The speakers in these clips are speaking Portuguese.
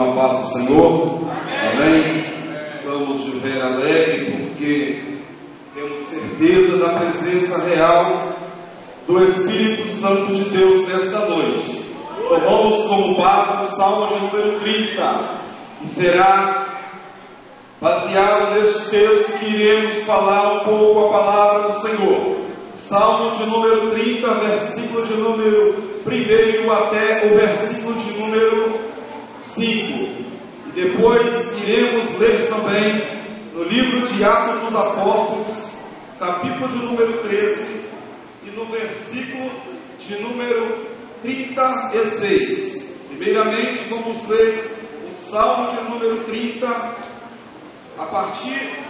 A paz do Senhor, amém? Estamos de ver alegre porque temos certeza da presença real do Espírito Santo de Deus nesta noite. Tomamos como base o Salmo de número 30 e será baseado neste texto que iremos falar um pouco a palavra do Senhor. Salmo de número 30, versículo de número 1 até o versículo de número 5. E depois iremos ler também no livro de Atos dos Apóstolos, capítulo de número 13, e no versículo de número 36. Primeiramente vamos ler o Salmo de número 30, a partir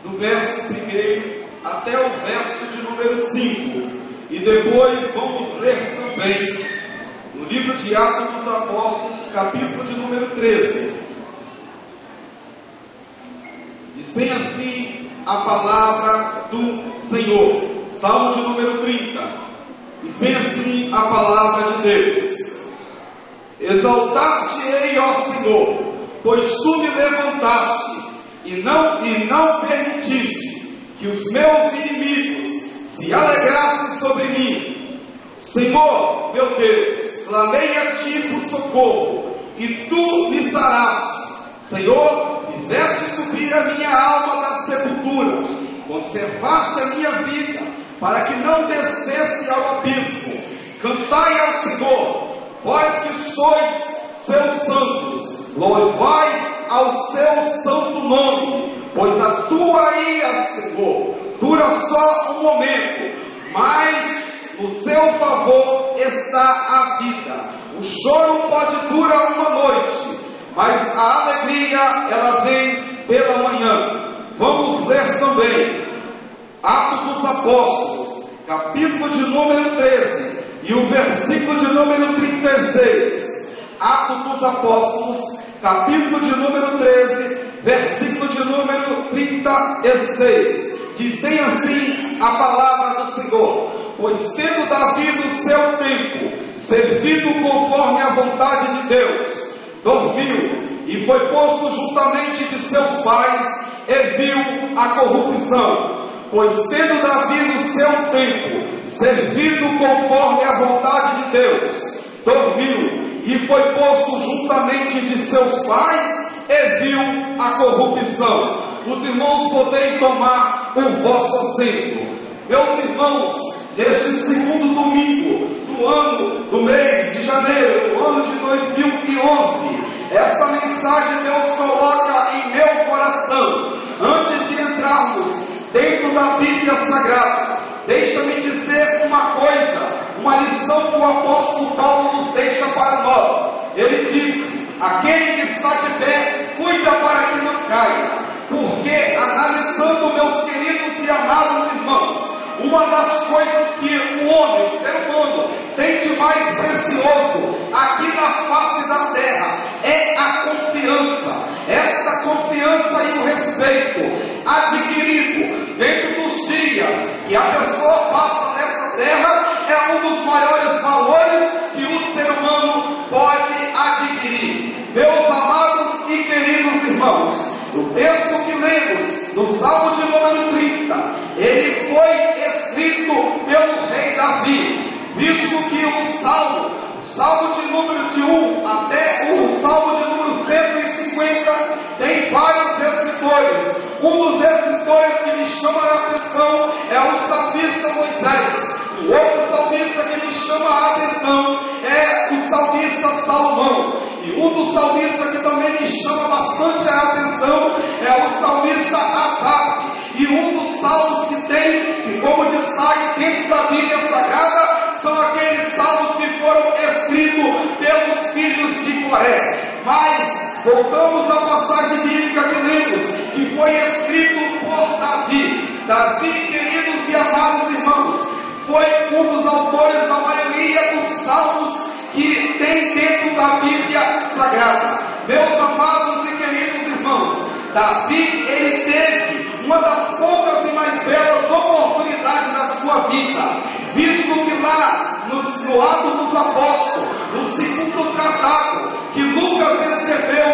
do verso 1 até o verso de número 5. E depois vamos ler também no livro de Atos dos Apóstolos, capítulo de número 13. Diz bem assim a palavra do Senhor. Salmo de número 30. Diz bem assim a palavra de Deus: Exaltar-te-ei, ó Senhor, pois tu me levantaste e não permitiste que os meus inimigos se alegrassem sobre mim. Senhor, meu Deus, clamei a ti por socorro, e tu me saraste. Senhor, fizeste subir a minha alma da sepultura, conservaste a minha vida, para que não descesse ao abismo. Cantai ao Senhor, vós que sois seus santos, louvai ao seu santo nome, pois a tua ira, Senhor, dura só um momento, mas no seu favor está a vida. O choro pode durar uma noite, mas a alegria, ela vem pela manhã. Vamos ler também Atos dos Apóstolos, capítulo de número 13 e o versículo de número 36. Atos dos Apóstolos, capítulo de número 13, versículo de número 36. Diz bem assim a palavra do Senhor: Pois tendo Davi no seu tempo servido conforme a vontade de Deus, dormiu e foi posto juntamente de seus pais e viu a corrupção. Pois tendo Davi no seu tempo servido conforme a vontade de Deus, dormiu e foi posto juntamente de seus pais e viu a corrupção. Os irmãos podem tomar o vosso assento. Meus irmãos, neste segundo domingo do mês de janeiro, do ano de 2011, esta mensagem Deus coloca em meu coração. Antes de entrarmos dentro da Bíblia Sagrada, deixa-me dizer uma coisa, uma lição que o apóstolo Paulo nos deixa para nós. Ele diz: aquele que está de pé, cuida para que não caia. Porque, analisando, meus queridos e amados irmãos, uma das coisas que o homem, o ser humano, tem de mais precioso aqui na face da terra é a confiança. Esta confiança e o respeito adquirido dentro dos dias que a pessoa passa nessa terra é um dos maiores valores que o ser humano pode adquirir. Meus amados e queridos irmãos, o texto que lemos no Salmo de número 30, ele foi escrito pelo rei Davi, visto que o Salmo de número 1 até o Salmo de número 150 tem vários escritores. Um dos escritores que me chama a atenção é o salmista Moisés. O outro salmista que me chama a atenção é o salmista Salomão. E um dos salmistas que também me chama bastante a atenção é o salmista Asaf. E um dos salmos que tem, e como destaque dentro da Bíblia Sagrada, são aqueles salmos que foram escritos pelos filhos de Coré. Mas voltamos à passagem bíblica que lemos, que foi escrito por Davi. Davi, queridos e amados irmãos, foi um dos autores da maioria dos salmos que tem dentro da Bíblia Sagrada. Meus amados e queridos irmãos, Davi, ele teve uma das poucas e mais belas oportunidades da sua vida, visto que lá no Atos dos Apóstolos, no segundo tratado que Lucas escreveu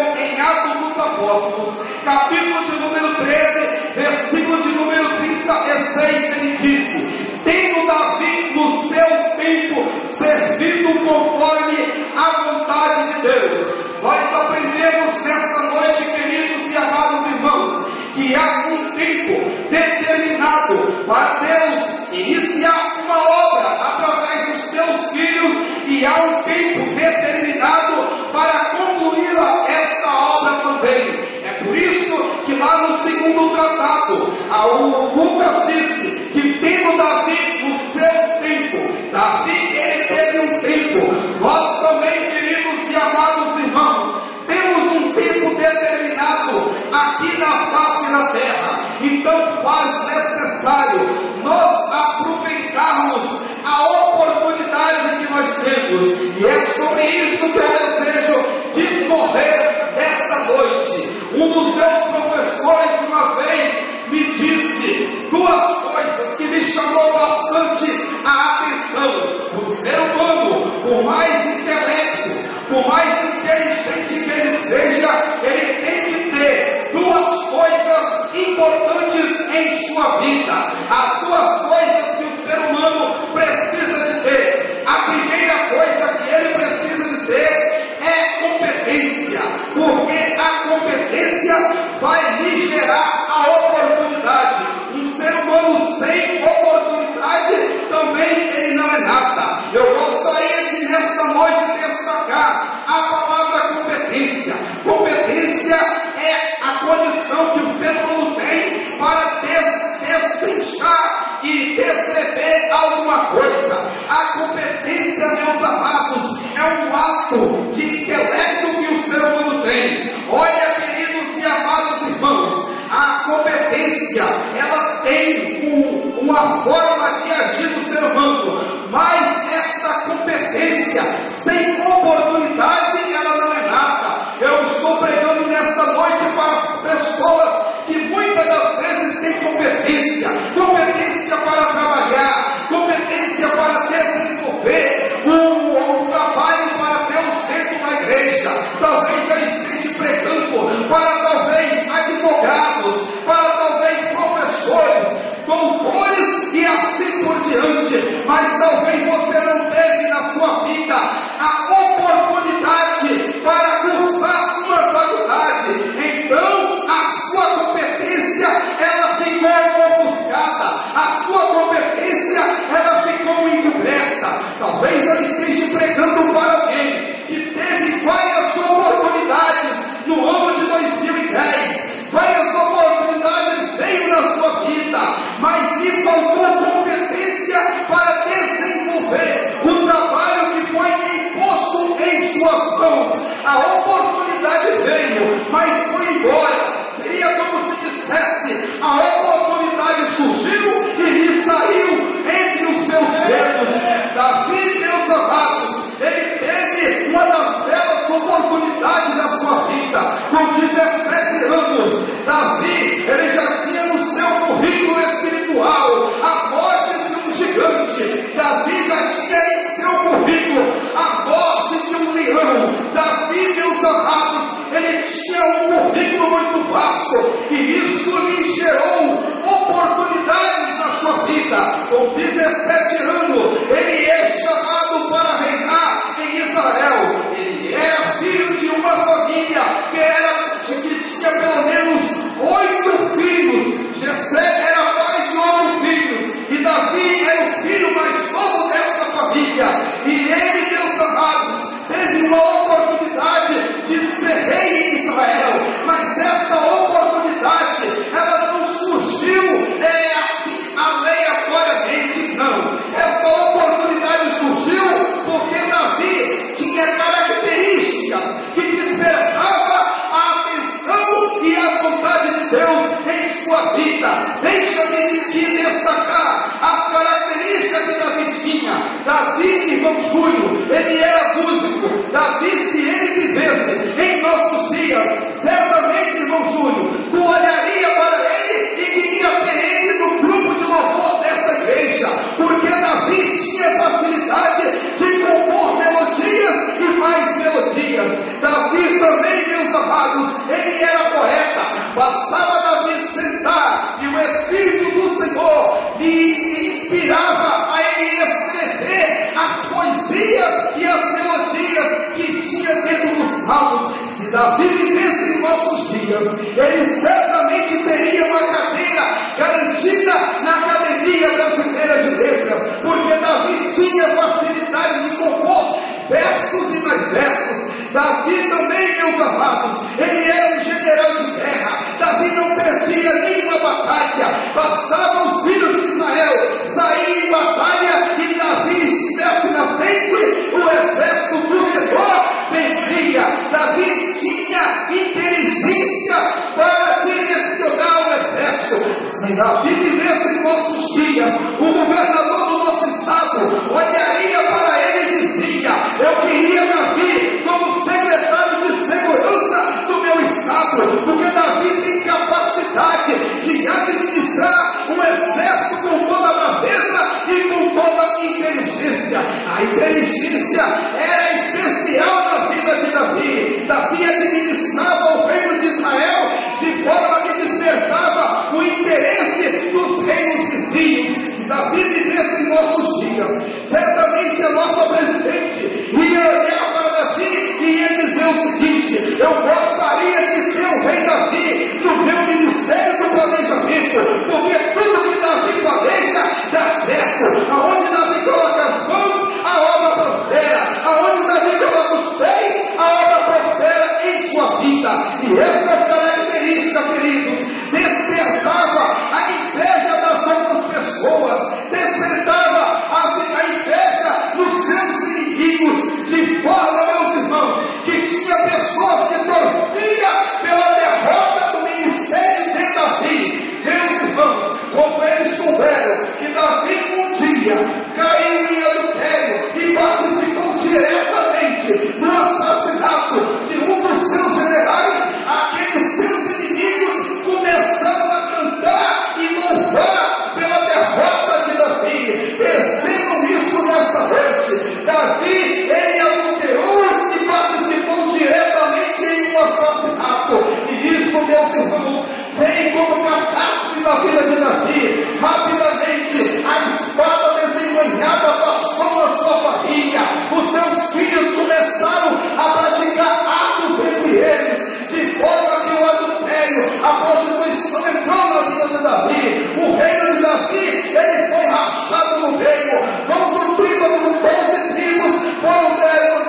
Lucas disse que tendo Davi o seu tempo, Davi ele teve um tempo. Nós também, queridos e amados irmãos, temos um tempo determinado aqui na face da terra. Então faz necessário nós aproveitarmos a oportunidade que nós temos. E é sobre isso que eu desejo discorrer esta noite. Um dos meus professores uma vez me disse duas coisas que me chamou bastante a atenção. O ser humano, por mais intelecto, por mais inteligente que ele seja, ele tem que ter duas coisas importantes em sua vida. As duas coisas que o ser humano precisa de ter. A primeira coisa que ele precisa de ter é competência, porque a competência vai lhe gerar a oportunidade. Um ser humano sem oportunidade também ele não é nada. Eu gostaria de nesta noite destacar a palavra competência. Competência é a condição que o ser humano tem para destrinchar e descrever alguma coisa. A competência, meus amados, é um ato de intelecto que o ser humano tem. Olha, queridos e amados irmãos, a competência, ela tem uma forma de agir do ser humano, mas esta competência, sem oportunidade, ela não é nada. Eu estou pregando nesta noite para pessoas que muitas das vezes têm competência para trabalhar, competência para desenvolver um trabalho para Deus dentro da igreja. Talvez ela esteja pregando para talvez advogados, para talvez professores, doutores e assim por diante, mas talvez você não teve na sua vida a oportunidade para cursar uma faculdade. Então a sua competência ela ficou ofuscada, a sua competência ela ficou encoberta. Talvez ela esteja pregando para alguém que teve várias oportunidades no ano de 2010, várias oportunidades veio na sua vida, mas lhe faltou competência para desenvolver o trabalho que foi imposto em suas mãos. A oportunidade veio, mas foi embora. Seria como se dissesse: a oportunidade surgiu e lhe saiu entre os seus dedos. Davi, meus amados, ele teve uma das belas oportunidades da sua vida. Com 17 anos, Davi, ele já tinha no seu currículo espiritual a morte de um gigante. Davi já tinha em seu currículo a morte de um leão. Davi, meus amados, ele tinha um currículo muito vasto, e isso lhe gerou oportunidades na sua vida. Com 17 anos, ele é chamado para reinar em Israel. Ele era filho de uma família que tinha pelo menos 8 filhos. Jessé era pai de 8 filhos, e Davi era o filho mais novo dessa família. E ele, meus amados, teve uma oportunidade de ser rei em Israel, mas essa oportunidade ela não surgiu assim aleatoriamente, não. Essa oportunidade surgiu porque Davi tinha características que despertavam a atenção e a vontade de Deus em sua vida. Deixa-me aqui destacar as características que Davi tinha. Davi, irmão Júlio, ele era músico. Davi, se ele vivesse em nossos dias, certamente, irmão Júlio, tu olharia para ele e queria ter ele no grupo de louvor dessa igreja, porque Davi tinha facilidade de compor melodias e mais melodias. Davi também, meus amados, ele era poeta. Bastava Davi sentar e o Espírito do Senhor lhe inspirava a ele escrever as poesias e as melodias que tinha dentro dos salmos. Se Davi vivesse em nossos dias, ele certamente teria uma cadeira garantida na Academia Brasileira de Letras, porque Davi tinha facilidade de compor versos e mais versos. Davi também, meus amados, ele era um general de guerra. Davi não perdia nenhuma batalha. batalha. Bastava os filhos de Israel saírem em batalha e Davi estivesse na frente, o exército do Senhor vencia. Davi tinha inteligência para direcionar o exército. Se Davi vivesse em nossos dias, o governador do nosso estado olharia para ele e dizia: eu queria Davi como secretário de segurança do meu estado, porque Davi tem capacidade de administrar um exército com toda a braveza e com toda a inteligência. A inteligência era especial na vida de Davi. Davi administrava o reino de Israel de forma que despertava o interesse dos reinos vizinhos. Se Davi vivesse em nossos dias, certamente a nossa presidente ia olhar para Davi e ia dizer o seguinte: eu gostaria de ter o rei Davi no meu ministério do planejamento, porque tudo que Davi planeja dá certo. Aonde Davi coloca as mãos, a obra prospera. Aonde Davi coloca os pés, a obra prospera em sua vida. E essas características, queridos, despertava a inveja das outras pessoas, despertava a inveja nos seus inimigos, de forma, meus irmãos, que tinha pessoas que torciam pela derrota do ministério de Davi. Meus irmãos, quando eles souberam que Davi um dia caiu em adultério e participou diretamente no assassinato de um dos seus generais, aqueles seus inimigos começaram a cantar e louvar pela derrota de Davi. Percebam isso nesta noite. Davi, ele adulterou e participou diretamente em um assassinato. E isso, meus irmãos, vem como catástrofe na vida de Davi. Rapidamente, a espada desembanhada passou na sua barriga. Os seus filhos começaram a praticar atos entre eles, de forma que o adultério, a prostituição entrou na vida de Davi. O reino de Davi, ele foi rachado no meio. 12 tribos foram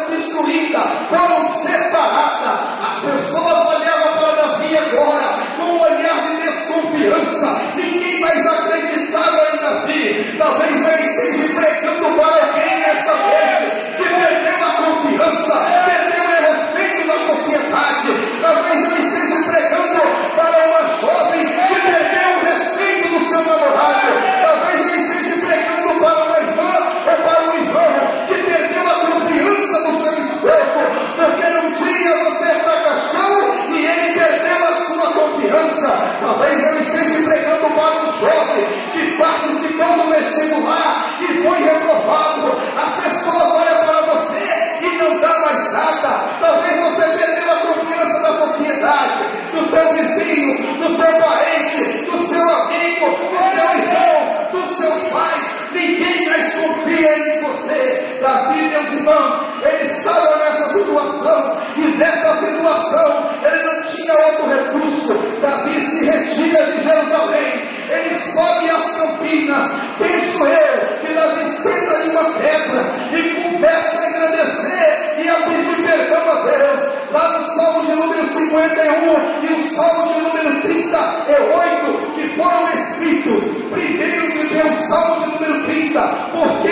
destruídas, foram separadas. As pessoas olhavam para Davi agora com um olhar de desconfiança. Ninguém mais acreditava em Davi. Talvez eu esteja pregando para alguém nessa noite que perdeu a confiança, perdeu o respeito da sociedade. Talvez eu esteja pregando para uma jovem que perdeu o respeito do seu namorado. Talvez eu esteja pregando para uma irmã ou para um irmão que perdeu a confiança do seu esposo, porque num dia você fracassou e ele perdeu a sua confiança. Talvez eu esteja pregando para um jovem que participou do vestibular e foi reprovado. As pessoas olham para você e não dá mais nada. Talvez você perdeu a confiança da sociedade, do seu vizinho, do seu parente, do seu amigo, do seu irmão, dos seus pais. Ninguém mais confia em você. Davi, meus irmãos, ele estava nessa situação, e nessa situação ele não tinha outro recurso. Davi se retira de Jerusalém, ele sobe as campinas. Penso eu que Davi senta em uma pedra e começa a agradecer e a pedir perdão a Deus. Lá no Salmo de número 51 e o Salmo de número 38, que foram escritos primeiro que tem o Salmo de número 30, porque